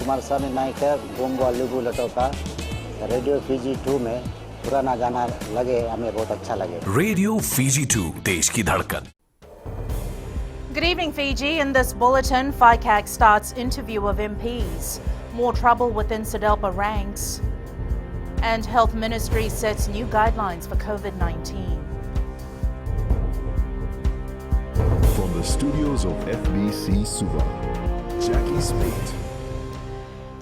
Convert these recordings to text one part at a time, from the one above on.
कुमार स्वामी नायक गोंगो लुगु लटोका radio Fiji 2 में पुराना गाना लगे हमें बहुत अच्छा लगे। रेडियो फीजी 2 देश की धड़कन। Good evening, Fiji. In this bulletin, FICAC starts interview of MPs. More trouble within SODELPA ranks. And Health Ministry sets new guidelines for COVID-19. From the studios of FBC Suva, Jackie Spate.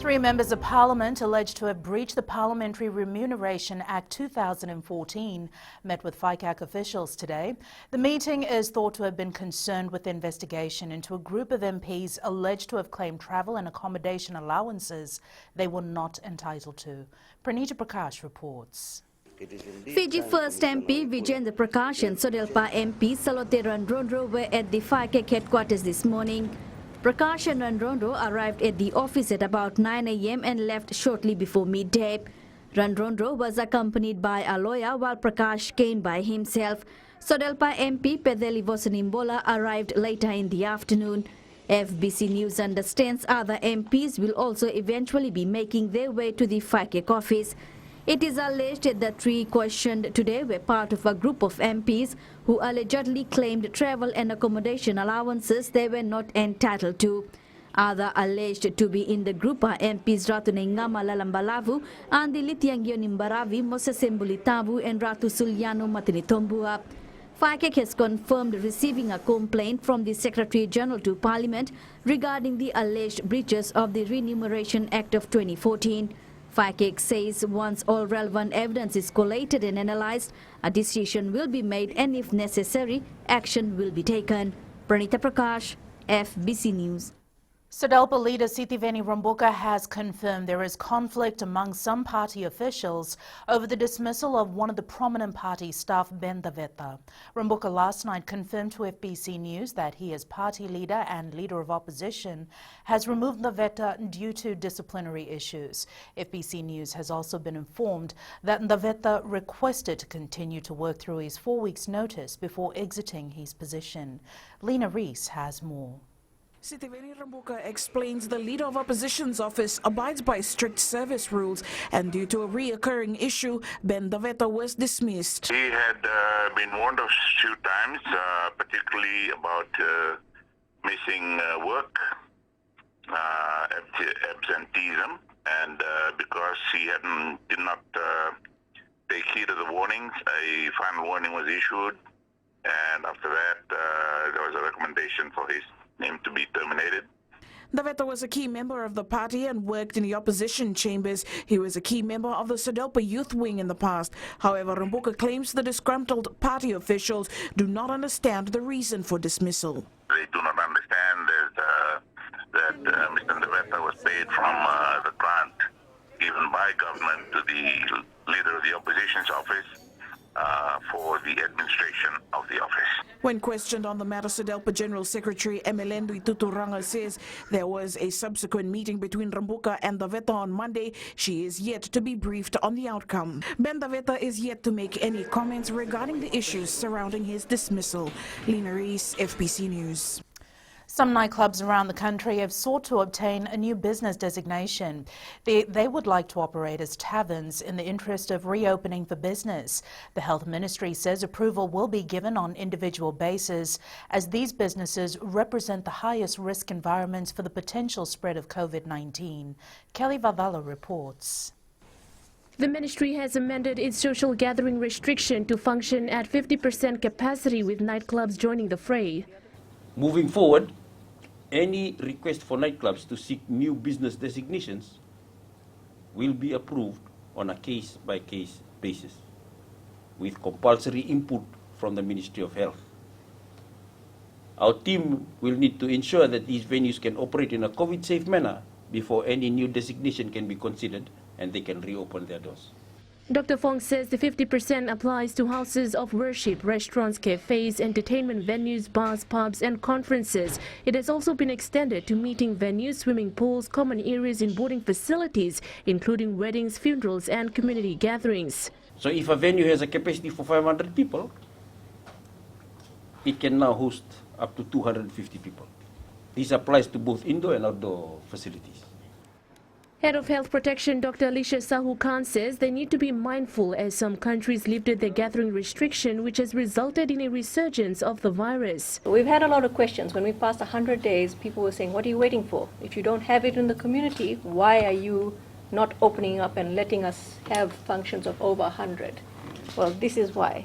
3 members of Parliament alleged to have breached the Parliamentary Remuneration Act 2014 met with FICAC officials today. The meeting is thought to have been concerned with the investigation into a group of MPs alleged to have claimed travel and accommodation allowances they were not entitled to. Pranita Prakash reports. Fiji First MP Vijendra Prakash and SODELPA MP Salote Randrondo were at the FICAC headquarters this morning. Prakash and Randrondo arrived at the office at about 9 a.m. and left shortly before midday. Randrondo was accompanied by a lawyer while Prakash came by himself. SODELPA MP Pedeli Vosanimbola arrived later in the afternoon. FBC News understands other MPs will also eventually be making their way to the FICAC office. It is alleged that the 3 questioned today were part of a group of MPs who allegedly claimed travel and accommodation allowances they were not entitled to. Other alleged to be in the group are MPs Ratu Nengama Lalambalavu and the Litiangyo Nimbaravi Mosesembulitavu and Ratu Suliano Matinitombua. FICAC has confirmed receiving a complaint from the Secretary General to Parliament regarding the alleged breaches of the Remuneration Act of 2014. FICAC says once all relevant evidence is collated and analyzed, a decision will be made and if necessary, action will be taken. Pranita Prakash, FBC News. SODELPA leader Sitiveni Rambuka has confirmed there is conflict among some party officials over the dismissal of one of the prominent party staff, Ben Daveta. Rambuka last night confirmed to FBC News that he as party leader and leader of opposition has removed Daveta due to disciplinary issues. FBC News has also been informed that Daveta requested to continue to work through his 4 weeks notice before exiting his position. Lena Rees has more. Sitiveni Rambuka explains the Leader of Opposition's office abides by strict service rules, and due to a reoccurring issue, Ben Daveta was dismissed. He had been warned a few times, particularly about missing work, absenteeism, and because he did not take heed of the warnings, a final warning was issued, and after that there was a recommendation for him to be terminated. Daveta was a key member of the party and worked in the opposition chambers. He was a key member of the SODELPA youth wing in the past. However, Rambuka claims the disgruntled party officials do not understand the reason for dismissal. They do not understand that Mr. Daveta was paid from the grant given by government to the leader of the opposition's office for the administration of the office. When questioned on the matter, SODELPA General Secretary Emelendu Ituturanga says there was a subsequent meeting between Rambuka and Daveta on Monday. She is yet to be briefed on the outcome. Ben Daveta is yet to make any comments regarding the issues surrounding his dismissal. Lena Rees, FBC News. Some nightclubs around the country have sought to obtain a new business designation. They would like to operate as taverns in the interest of reopening for business. The Health Ministry says approval will be given on individual basis as these businesses represent the highest risk environments for the potential spread of COVID-19. Kelly Vavala reports. The ministry has amended its social gathering restriction to function at 50% capacity with nightclubs joining the fray. Moving forward, any request for nightclubs to seek new business designations will be approved on a case-by-case basis with compulsory input from the Ministry of Health. Our team will need to ensure that these venues can operate in a COVID-safe manner before any new designation can be considered and they can reopen their doors. Dr. Fong says the 50% applies to houses of worship, restaurants, cafes, entertainment venues, bars, pubs and conferences. It has also been extended to meeting venues, swimming pools, common areas in boarding facilities, including weddings, funerals and community gatherings. So if a venue has a capacity for 500 people, it can now host up to 250 people. This applies to both indoor and outdoor facilities. Head of Health Protection Dr. Alicia Sahu Khan says they need to be mindful as some countries lifted their gathering restriction, which has resulted in a resurgence of the virus. We've had a lot of questions. When we passed 100 days, people were saying, what are you waiting for? If you don't have it in the community, why are you not opening up and letting us have functions of over 100? Well, this is why.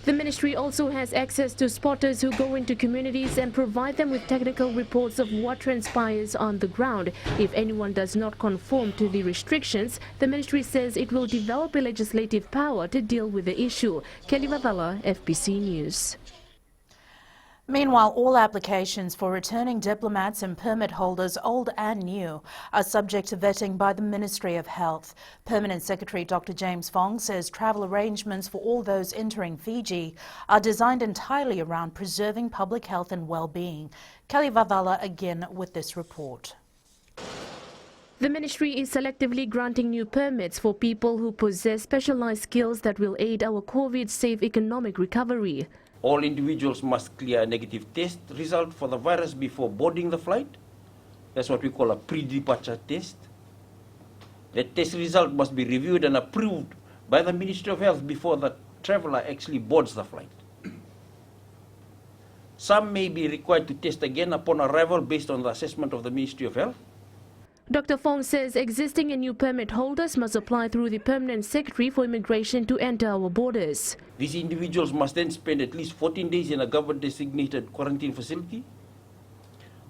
The ministry also has access to spotters who go into communities and provide them with technical reports of what transpires on the ground. If anyone does not conform to the restrictions, the ministry says it will develop a legislative power to deal with the issue. Kelly Vaitayaki, FBC News. Meanwhile, all applications for returning diplomats and permit holders, old and new, are subject to vetting by the Ministry of Health. Permanent Secretary Dr. James Fong says travel arrangements for all those entering Fiji are designed entirely around preserving public health and well-being. Kelly Vaitayaki again with this report. The ministry is selectively granting new permits for people who possess specialized skills that will aid our COVID-safe economic recovery. All individuals must clear a negative test result for the virus before boarding the flight. That's what we call a pre-departure test. The test result must be reviewed and approved by the Ministry of Health before the traveler actually boards the flight. Some may be required to test again upon arrival based on the assessment of the Ministry of Health. Dr. Fong says existing and new permit holders must apply through the Permanent Secretary for Immigration to enter our borders. These individuals must then spend at least 14 days in a government-designated quarantine facility.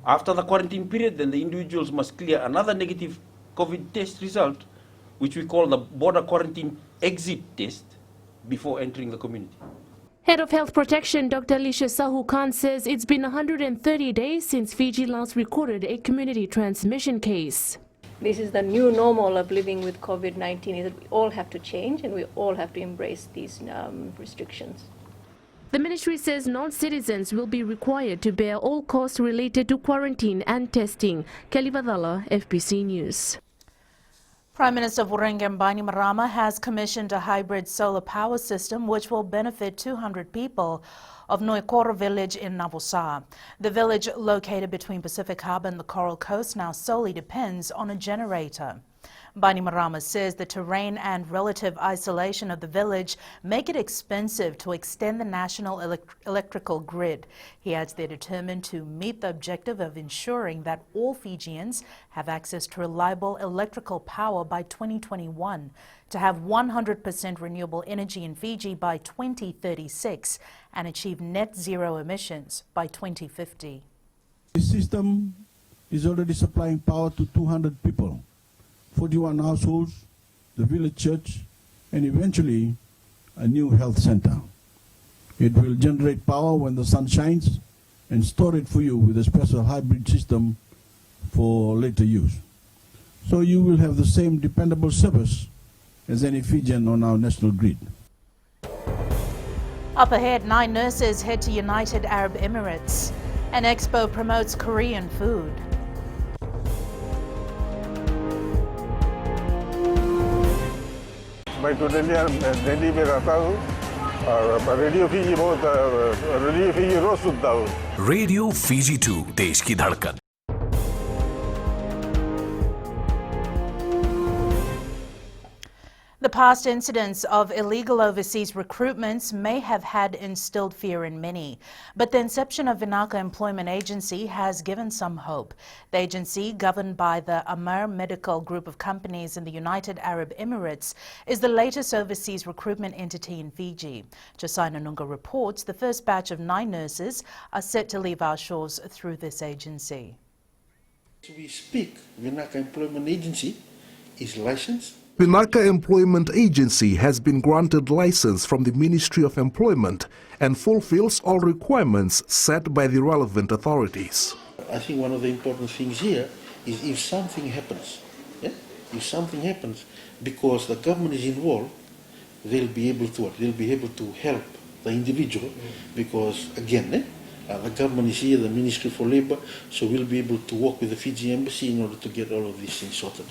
After the quarantine period, then the individuals must clear another negative COVID test result, which we call the border quarantine exit test, before entering the community. Head of Health Protection Dr. Alicia Sahu Khan says it's been 130 days since Fiji last recorded a community transmission case. This is the new normal of living with COVID-19, is that we all have to change and we all have to embrace these restrictions. The ministry says non-citizens will be required to bear all costs related to quarantine and testing. Kelly Vaitayaki, FBC News. Prime Minister Viliame Vaitayaki has commissioned a hybrid solar power system which will benefit 200 people of Noikora village in Navosa. The village, located between Pacific Harbour and the Coral Coast, now solely depends on a generator. Vaitayaki says the terrain and relative isolation of the village make it expensive to extend the national electrical grid. He adds they're determined to meet the objective of ensuring that all Fijians have access to reliable electrical power by 2021, to have 100% renewable energy in Fiji by 2036 and achieve net zero emissions by 2050. The system is already supplying power to 200 people. 41 households, the village church, and eventually a new health center. It will generate power when the sun shines and store it for you with a special hybrid system for later use. So you will have the same dependable service as any Fijian on our national grid. Up ahead, 9 nurses head to United Arab Emirates. An expo promotes Korean food. Baik tu dia jadi berapa tahu radio Fiji बहुत radio Fiji रोज सुनता हूँ. Radio Fiji 2 देश की धड़कन. The past incidents of illegal overseas recruitments may have had instilled fear in many, but the inception of Visaka Employment Agency has given some hope. The agency, governed by the Amar Medical Group of companies in the United Arab Emirates, is the latest overseas recruitment entity in Fiji. Josiah Nunga reports the first batch of 9 nurses are set to leave our shores through this agency. As we speak, Visaka Employment Agency is licensed. Visaka Employment Agency has been granted license from the Ministry of Employment and fulfills all requirements set by the relevant authorities. I think one of the important things here is if something happens, because the government is involved, they'll be able to help the individual, because again, the government is here, the Ministry for Labour, so we'll be able to work with the Fiji Embassy in order to get all of these things sorted.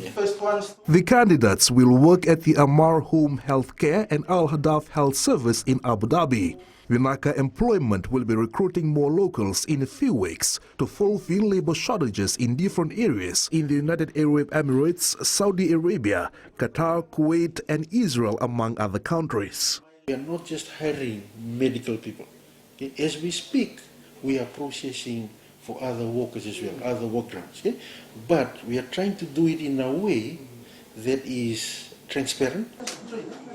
The candidates will work at the Amar Home Health Care and Al Hadaf Health Service in Abu Dhabi. Visaka Employment will be recruiting more locals in a few weeks to fulfill labor shortages in different areas in the United Arab Emirates, Saudi Arabia, Qatar, Kuwait, and Israel, among other countries. We are not just hiring medical people. Okay? As we speak, we are processing for other workers as well, other workers. Okay? But we are trying to do it in a way that is transparent.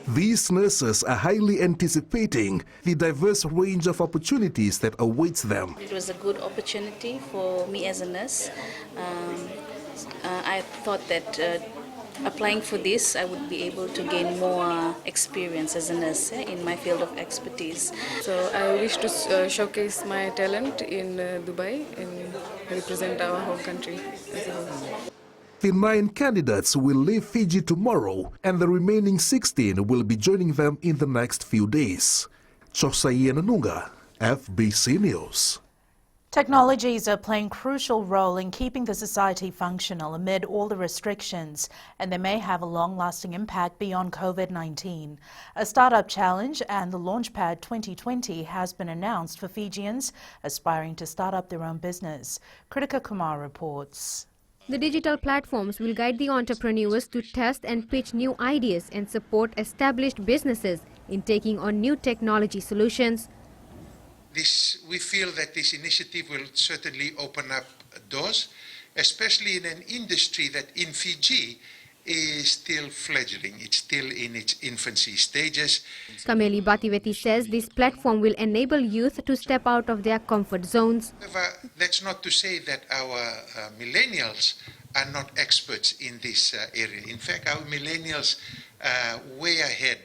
These nurses are highly anticipating the diverse range of opportunities that awaits them. It was a good opportunity for me as a nurse. I thought that applying for this, I would be able to gain more experience as a nurse in my field of expertise. So I wish to showcase my talent in Dubai and represent our whole country as a whole. The 9 candidates will leave Fiji tomorrow, and the remaining 16 will be joining them in the next few days. Chosai Nanunga, FBC News. Technologies are playing a crucial role in keeping the society functional amid all the restrictions, and they may have a long-lasting impact beyond COVID-19. A startup challenge and the Launchpad 2020 has been announced for Fijians aspiring to start up their own business. Kritika Kumar reports. The digital platforms will guide the entrepreneurs to test and pitch new ideas and support established businesses in taking on new technology solutions. We feel that this initiative will certainly open up doors, especially in an industry that in Fiji is still fledgling. It's still in its infancy stages. Kameli Bhativeti says this platform will enable youth to step out of their comfort zones. However, that's not to say that our millennials are not experts in this area. In fact, our millennials are way ahead.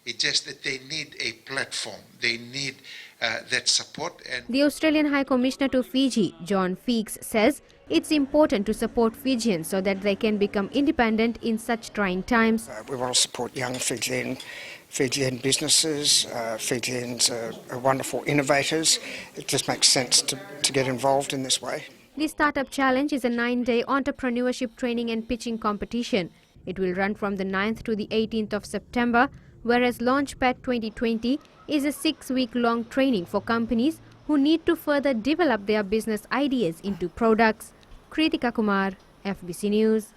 It's just that they need a platform. They need that support. And the Australian High Commissioner to Fiji, John Feeks, says it's important to support Fijians so that they can become independent in such trying times. We want to support young Fijian businesses. Fijians are wonderful innovators. It just makes sense to get involved in this way. The Startup Challenge is a 9-day entrepreneurship training and pitching competition. It will run from the 9th to the 18th of September, whereas Launchpad 2020 is a 6-week-long training for companies who need to further develop their business ideas into products. Kritika Kumar, FBC News.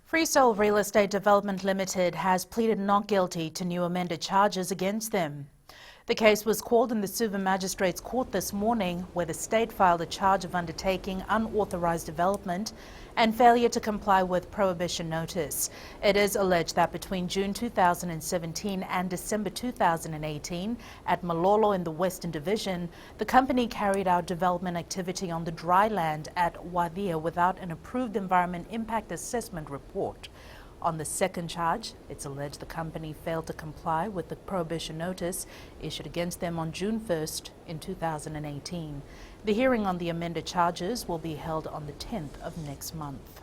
Freesol Real Estate Development Limited has pleaded not guilty to new amended charges against them. The case was called in the Suva Magistrates Court this morning, where the state filed a charge of undertaking unauthorised development and failure to comply with prohibition notice. It is alleged that between June 2017 and December 2018, at Malolo in the Western Division, the company carried out development activity on the dry land at Wadia without an approved environment impact assessment report. On the second charge, it's alleged the company failed to comply with the prohibition notice issued against them on June 1st in 2018. The hearing on the amended charges will be held on the 10th of next month.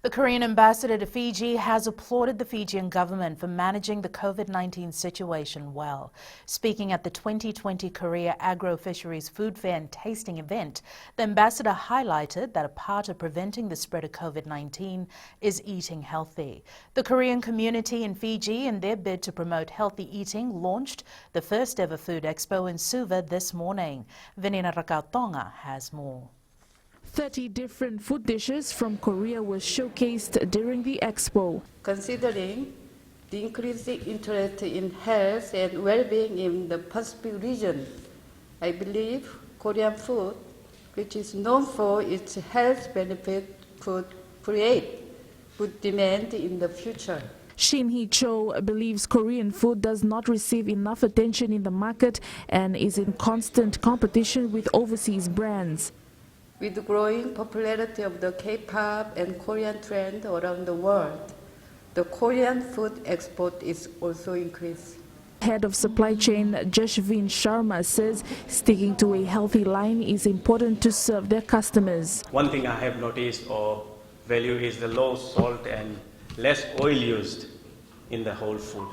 The Korean ambassador to Fiji has applauded the Fijian government for managing the COVID-19 situation well. Speaking at the 2020 Korea Agro-Fisheries Food Fair and Tasting event, the ambassador highlighted that a part of preventing the spread of COVID-19 is eating healthy. The Korean community in Fiji, in their bid to promote healthy eating, launched the first ever food expo in Suva this morning. Venina Rakautonga has more. 30 different food dishes from Korea were showcased during the expo. Considering the increasing interest in health and well-being in the Pacific region, I believe Korean food, which is known for its health benefit, could create good demand in the future. Shin Hee-cho believes Korean food does not receive enough attention in the market and is in constant competition with overseas brands. With the growing popularity of the K-pop and Korean trend around the world, the Korean food export is also increased. Head of supply chain Jashvin Sharma says sticking to a healthy line is important to serve their customers. One thing I have noticed or value is the low salt and less oil used in the whole food.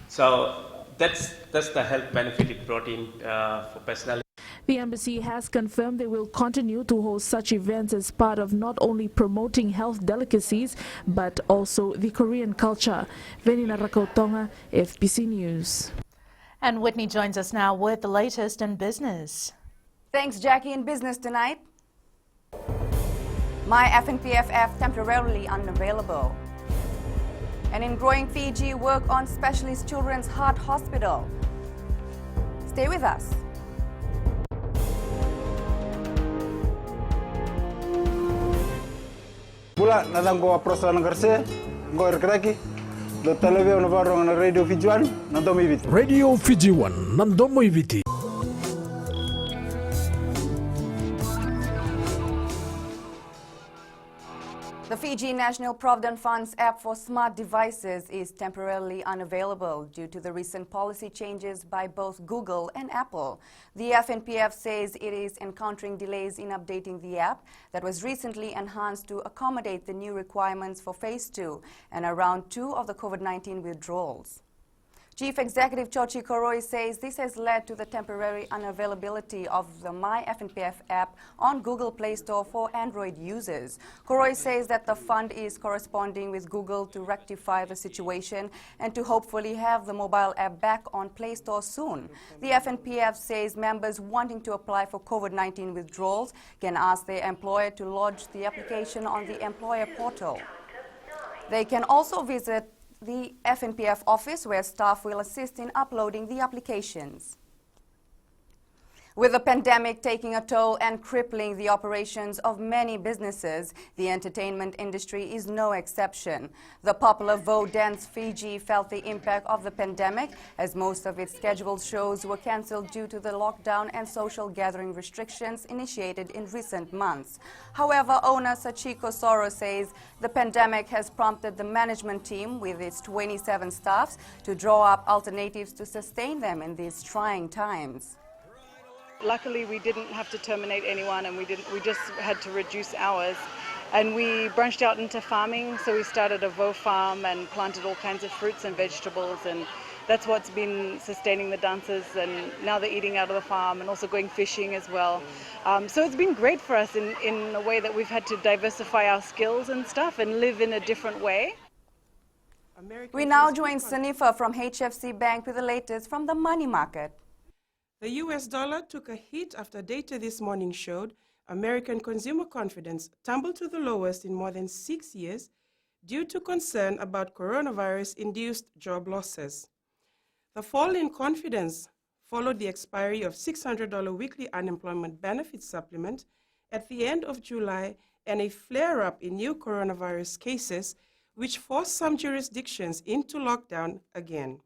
So that's the health benefit it brought in for personnel. The embassy has confirmed they will continue to host such events as part of not only promoting health delicacies but also the Korean culture. Venina Rakautonga, FBC News. And Whitney joins us now with the latest in business. Thanks, Jackie. In business tonight, my FNPF app temporarily unavailable. And in growing Fiji, work on specialist children's heart hospital. Stay with us. Pula nadango aprosa nangarse ngor kraki do televio na varong na radio Fiji 1 nandomo ibiti. Radio Fiji 1 nandomo ibiti. The Fiji National Provident Fund's app for smart devices is temporarily unavailable due to the recent policy changes by both Google and Apple. The FNPF says it is encountering delays in updating the app that was recently enhanced to accommodate the new requirements for Phase 2 and around 2 of the COVID-19 withdrawals. Chief Executive Chochi Koroi says this has led to the temporary unavailability of the My FNPF app on Google Play Store for Android users. Koroi says that the fund is corresponding with Google to rectify the situation and to hopefully have the mobile app back on Play Store soon. The FNPF says members wanting to apply for COVID-19 withdrawals can ask their employer to lodge the application on the employer portal. They can also visit the FNPF office where staff will assist in uploading the applications. With the pandemic taking a toll and crippling the operations of many businesses, the entertainment industry is no exception. The popular Vogue Dance Fiji felt the impact of the pandemic as most of its scheduled shows were cancelled due to the lockdown and social gathering restrictions initiated in recent months. However, owner Sachiko Soro says the pandemic has prompted the management team with its 27 staffs to draw up alternatives to sustain them in these trying times. Luckily, we didn't have to terminate anyone, and we just had to reduce hours. And we branched out into farming, so we started a vo farm and planted all kinds of fruits and vegetables, and that's what's been sustaining the dancers. And now they're eating out of the farm and also going fishing as well. So it's been great for us in a way that we've had to diversify our skills and stuff and live in a different way. We now join Sanifa from HFC Bank with the latest from the money market. The US dollar took a hit after data this morning showed American consumer confidence tumbled to the lowest in more than 6 years due to concern about coronavirus-induced job losses. The fall in confidence followed the expiry of $600 weekly unemployment benefit supplement at the end of July and a flare-up in new coronavirus cases, which forced some jurisdictions into lockdown again.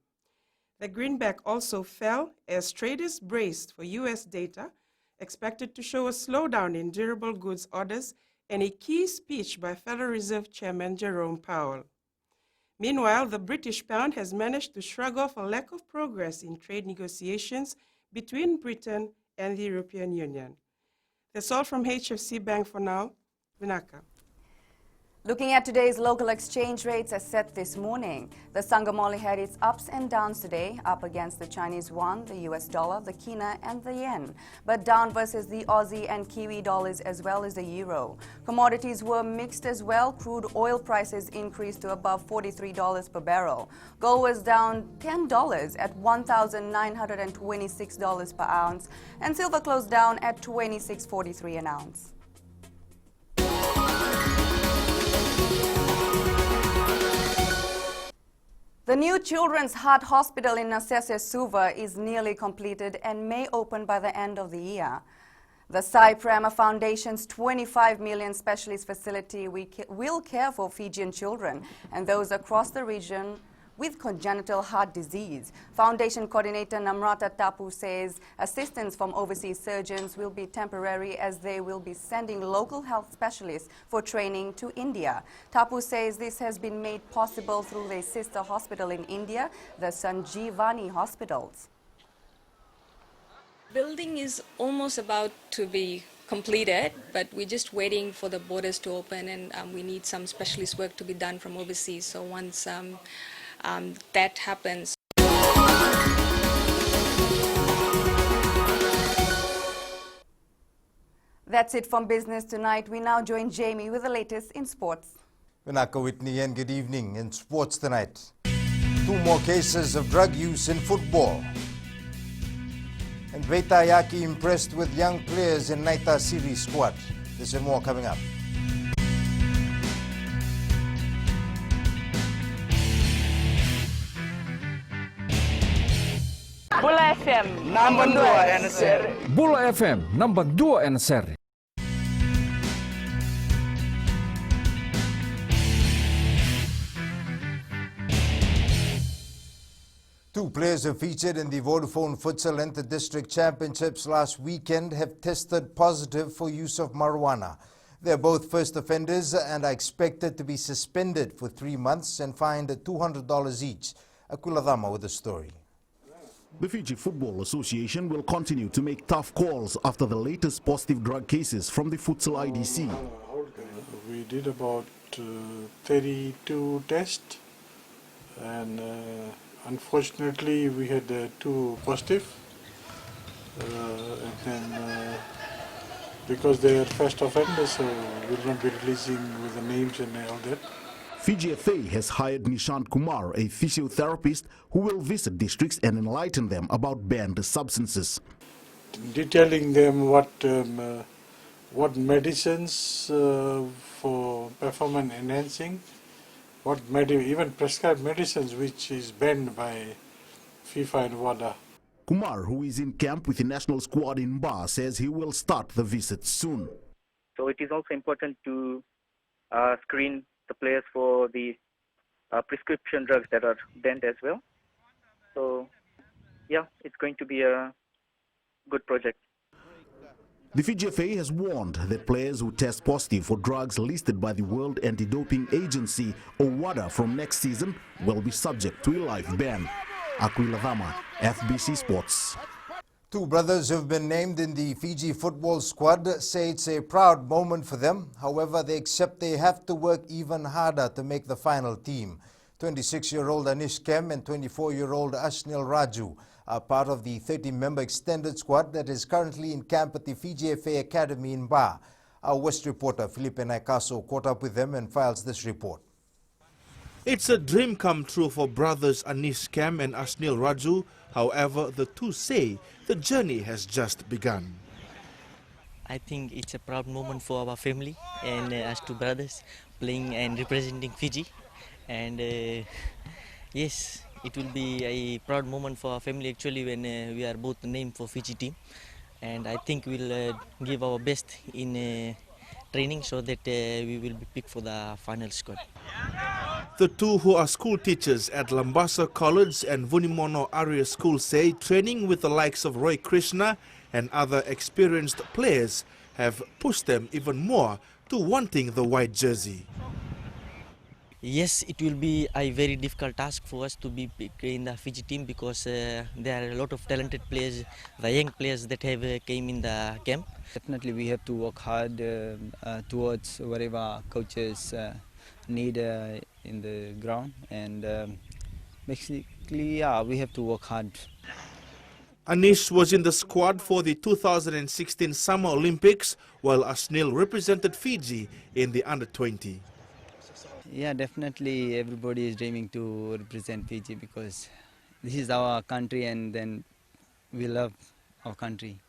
The greenback also fell as traders braced for U.S. data expected to show a slowdown in durable goods orders and a key speech by Federal Reserve Chairman Jerome Powell. Meanwhile, the British pound has managed to shrug off a lack of progress in trade negotiations between Britain and the European Union. That's all from HFC Bank for now. Visaka. Looking at today's local exchange rates as set this morning, the Sangamoli had its ups and downs today, up against the Chinese yuan, the US dollar, the kina and the yen, but down versus the Aussie and Kiwi dollars as well as the euro. Commodities were mixed as well. Crude oil prices increased to above $43 per barrel. Gold was down $10 at $1,926 per ounce, and silver closed down at $26.43 an ounce. The new Children's Heart Hospital in Nasese Suva is nearly completed and may open by the end of the year. The Sai Prema Foundation's $25 million specialist facility will care for Fijian children and those across the region with congenital heart disease. Foundation coordinator Namrata Tapu says assistance from overseas surgeons will be temporary as they will be sending local health specialists for training to India. Tapu says this has been made possible through their sister hospital in India, the Sanjeevani Hospitals. Building is almost about to be completed, but we're just waiting for the borders to open, and we need some specialist work to be done from overseas. So once that happens. That's it from business tonight. We now join Jamie with the latest in sports. Visaka, Whitney, and good evening. In sports tonight, 2 more cases of drug use in football. And Vaitayaki impressed with young players in Naita series squad. This and more coming up. Bula FM number 2 NSR. Bula FM number 2 NSR. Two players who featured in the Vodafone Futsal Inter-District Championships last weekend have tested positive for use of marijuana. They're both first offenders and are expected to be suspended for 3 months and fined $200 each. Akuladama with the story. The Fiji Football Association will continue to make tough calls after the latest positive drug cases from the Futsal IDC. We did about 32 tests, and unfortunately we had 2 positive, and then because they are first offenders, so we will not be releasing with the names and all that. Fiji FA has hired Nishant Kumar, a physiotherapist who will visit districts and enlighten them about banned substances. Detailing them what medicines for performance enhancing, even prescribed medicines which is banned by FIFA and WADA. Kumar, who is in camp with the national squad in Ba, says he will start the visit soon. So it is also important to screen the players for the prescription drugs that are banned as well. So yeah, it's going to be a good project. The Fiji FA has warned that players who test positive for drugs listed by the World Anti-Doping Agency or WADA from next season will be subject to a life ban. Akuladama, FBC Sports. Two brothers who have been named in the Fiji football squad say it's a proud moment for them. However, they accept they have to work even harder to make the final team. 26-year-old Anish Kem and 24-year-old Ashnil Raju are part of the 30-member extended squad that is currently in camp at the Fiji FA Academy in Ba. Our West reporter Viliame Vaitayaki caught up with them and files this report. It's a dream come true for brothers Anish Kem and Ashnil Raju. However, the two say the journey has just begun. I think it's a proud moment for our family and us two brothers playing and representing Fiji. And yes, it will be a proud moment for our family actually when we are both named for Fiji team. And I think we'll give our best in training so that we will be picked for the final squad. The two, who are school teachers at Lambasa College and Vunimono Area School, say training with the likes of Roy Krishna and other experienced players have pushed them even more to wanting the white jersey. Yes, it will be a very difficult task for us to be picked in the Fiji team because there are a lot of talented players, the young players that have came in the camp. Definitely we have to work hard towards whatever coaches need in the ground, and basically we have to work hard. Anish was in the squad for the 2016 Summer Olympics while Ashnil represented Fiji in the under-20. Yeah, definitely everybody is dreaming to represent Fiji because this is our country and then we love our country.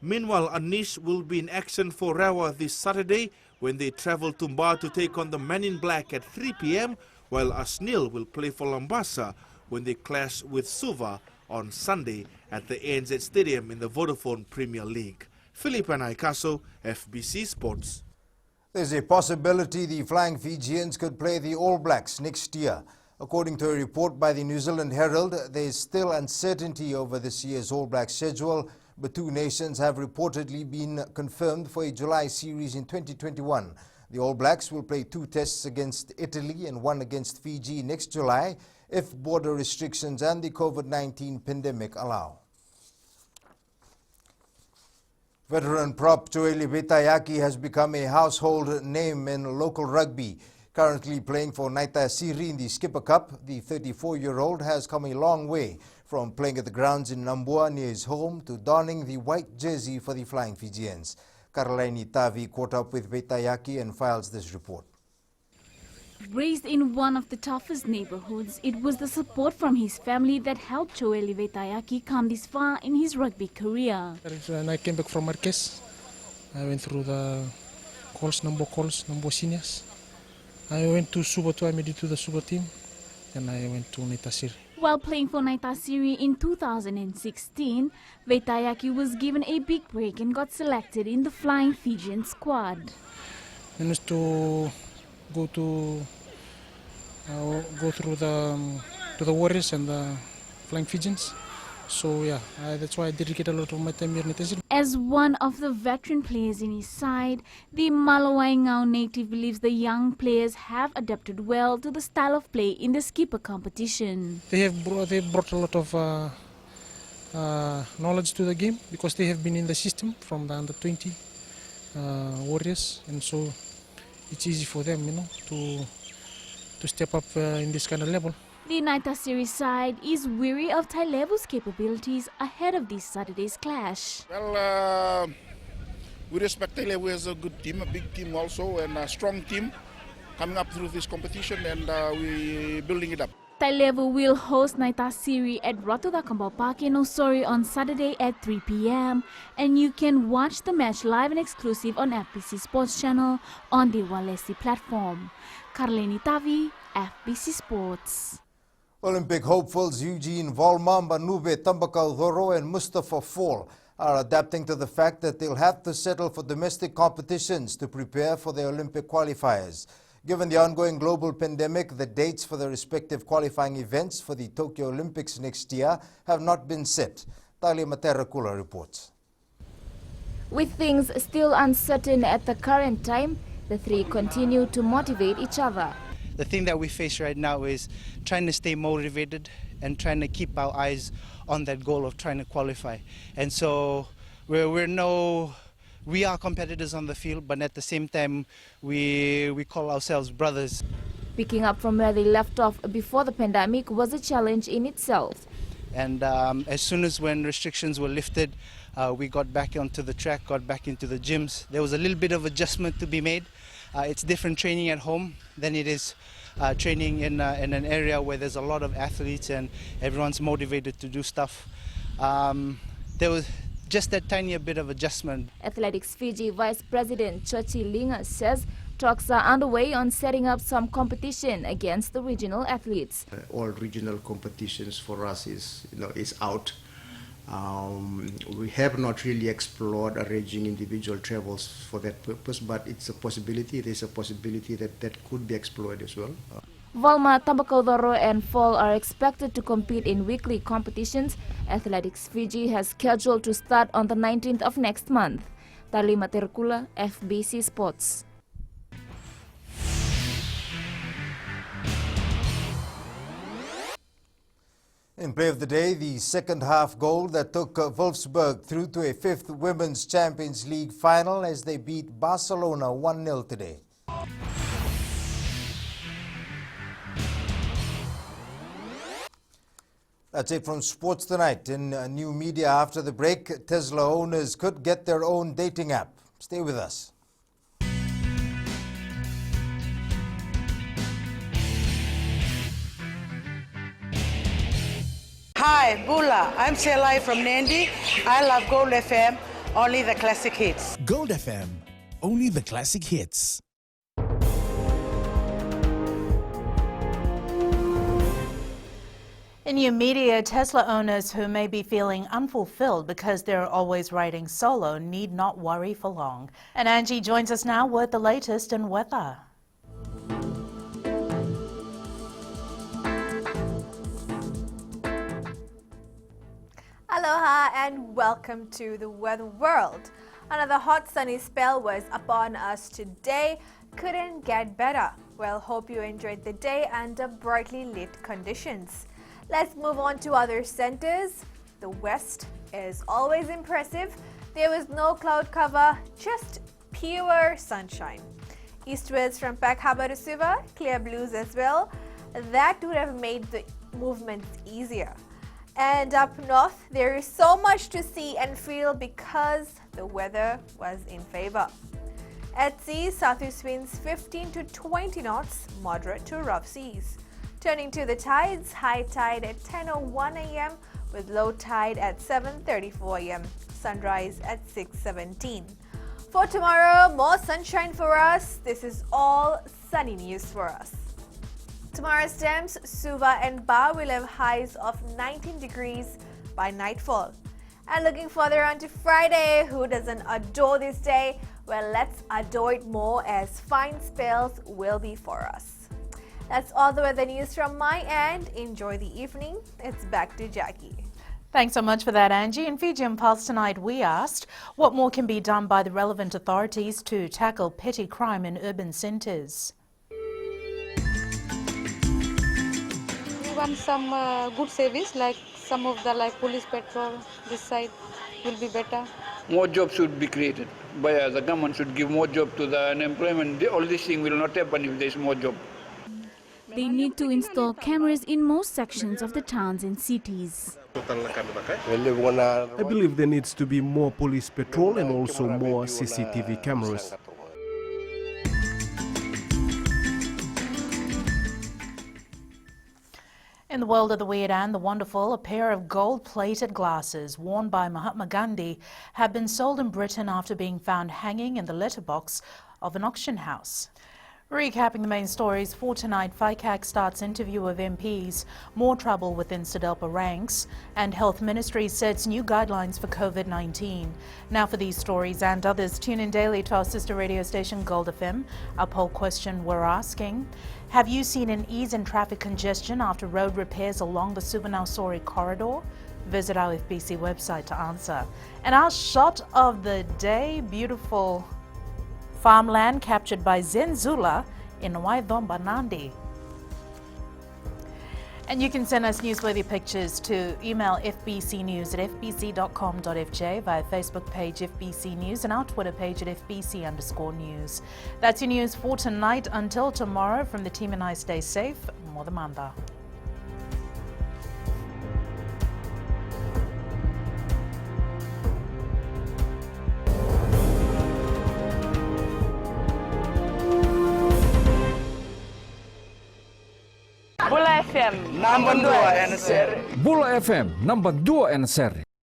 Meanwhile, Anish will be in action for Rawa this Saturday when they travel to Mba to take on the Men in Black at 3 p.m, while Ashnil will play for Lambasa when they clash with Suva on Sunday at the ANZ Stadium in the Vodafone Premier League. Viliame Vaitayaki, FBC Sports. There's a possibility the Flying Fijians could play the All Blacks next year. According to a report by the New Zealand Herald, there is still uncertainty over this year's All Blacks schedule, but two nations have reportedly been confirmed for a July series in 2021. The All Blacks will play 2 tests against Italy and 1 against Fiji next July if border restrictions and the COVID-19 pandemic allow. Veteran prop Viliame Vaitayaki has become a household name in local rugby. Currently playing for Naita Siri in the Skipper Cup, the 34-year-old has come a long way from playing at the grounds in Nambua near his home to donning the white jersey for the Flying Fijians. Karalaini Tavi caught up with Vaitayaki and files this report. Raised in one of the toughest neighborhoods, it was the support from his family that helped Viliame Vaitayaki come this far in his rugby career. When I came back from Marquez, I went through the number seniors. I went to Suba too, I made it to the Suba team, and I went to Naitasiri. While playing for Naitasiri in 2016, Vaitayaki was given a big break and got selected in the Flying Fijian squad. Managed to go through to the Warriors and the Flying Fijians. So yeah, that's why I dedicate a lot of my time here in Naitasiri. As one of the veteran players in his side, the Malawaingau native believes the young players have adapted well to the style of play in the skipper competition. They brought a lot of knowledge to the game because they have been in the system from the under 20 Warriors, and so it's easy for them, to step up in this kind of level. The Naitasiri side is weary of Tailevu's capabilities ahead of this Saturday's clash. Well, we respect Tailevu as a good team, a big team also, and a strong team coming up through this competition, and we're building it up. Tailevu will host Naitasiri at Ratuda Kambau Park in Osori on Saturday at 3 p.m. and you can watch the match live and exclusive on FBC Sports Channel on the Walesi platform. Karleni Tavi, FBC Sports. Olympic hopefuls Eugene Volma, Manube Tambakaudhoro and Mustafa Fall are adapting to the fact that they'll have to settle for domestic competitions to prepare for the Olympic qualifiers. Given the ongoing global pandemic, the dates for the respective qualifying events for the Tokyo Olympics next year have not been set. Talia Materakula reports. With things still uncertain at the current time, the three continue to motivate each other. The thing that we face right now is trying to stay motivated and trying to keep our eyes on that goal of trying to qualify. And so we are competitors on the field, but at the same time, we call ourselves brothers. Picking up from where they left off before the pandemic was a challenge in itself. And as soon as when restrictions were lifted, we got back onto the track, got back into the gyms. There was a little bit of adjustment to be made. It's different training at home than it is training in an area where there's a lot of athletes and everyone's motivated to do stuff. There was just that tiny bit of adjustment. Athletics Fiji Vice President Chochi Linga says talks are underway on setting up some competition against the regional athletes. All regional competitions for us is out. We have not really explored arranging individual travels for that purpose, but it's a possibility. There's a possibility that could be explored as well. Volma, Tambakaudhoro and Fall are expected to compete in weekly competitions. Athletics Fiji has scheduled to start on the 19th of next month. Tali Materkula, FBC Sports. In play of the day, the second half goal that took Wolfsburg through to a fifth Women's Champions League final as they beat Barcelona 1-0 today. That's it from Sports Tonight. In new media after the break, Tesla owners could get their own dating app. Stay with us. Hi, Bula. I'm Selai from Nandi. I love Gold FM, only the classic hits. Gold FM, only the classic hits. In new media, Tesla owners who may be feeling unfulfilled because they're always riding solo need not worry for long. And Angie joins us now with the latest in weather. Aloha and welcome to the weather world. Another hot sunny spell was upon us today. Couldn't get better. Well, hope you enjoyed the day under brightly lit conditions. Let's move on to other centers. The west is always impressive. There was no cloud cover, just pure sunshine. Eastwards from Pack Harbour to Suva, clear blues as well. That would have made the movements easier. And up north, there is so much to see and feel because the weather was in favor. At sea, southeast winds 15 to 20 knots, moderate to rough seas. Turning to the tides, high tide at 10:01 a.m. with low tide at 7:34 a.m. Sunrise at 6:17. For tomorrow, more sunshine for us. This is all sunny news for us. Tomorrow's temps, Suva and Ba will have highs of 19 degrees by nightfall. And looking further on to Friday, who doesn't adore this day? Well, let's adore it more as fine spells will be for us. That's all the weather news from my end. Enjoy the evening. It's back to Jackie. Thanks so much for that, Angie. In Fiji and Pulse tonight, we asked what more can be done by the relevant authorities to tackle petty crime in urban centres. We want some good service, like some of the police patrol. This side will be better. More jobs should be created. But the government should give more job to the unemployment. All this thing will not happen if there is more job. They need to install cameras in most sections of the towns and cities. I believe there needs to be more police patrol and also more CCTV cameras. In the world of the weird and the wonderful, a pair of gold-plated glasses worn by Mahatma Gandhi have been sold in Britain after being found hanging in the letterbox of an auction house. Recapping the main stories for tonight, FICAC starts interview of MPs, more trouble within SEDELPA ranks, and Health Ministry sets new guidelines for COVID-19. Now for these stories and others, tune in daily to our sister radio station Gold FM. Our poll question we're asking, have you seen an ease in traffic congestion after road repairs along the Suvarnabhumi corridor? Visit our FBC website to answer. And our shot of the day, beautiful farmland captured by Zenzula in Waidhomba, Nandi. And you can send us newsworthy pictures to email fbcnews@fbc.com.fj, via Facebook page FBC News and our Twitter page at FBC_news. That's your news for tonight. Until tomorrow, from the team and I, stay safe. Modamanda. Bula FM, number 2 NSR. Bula FM, number 2 NSR.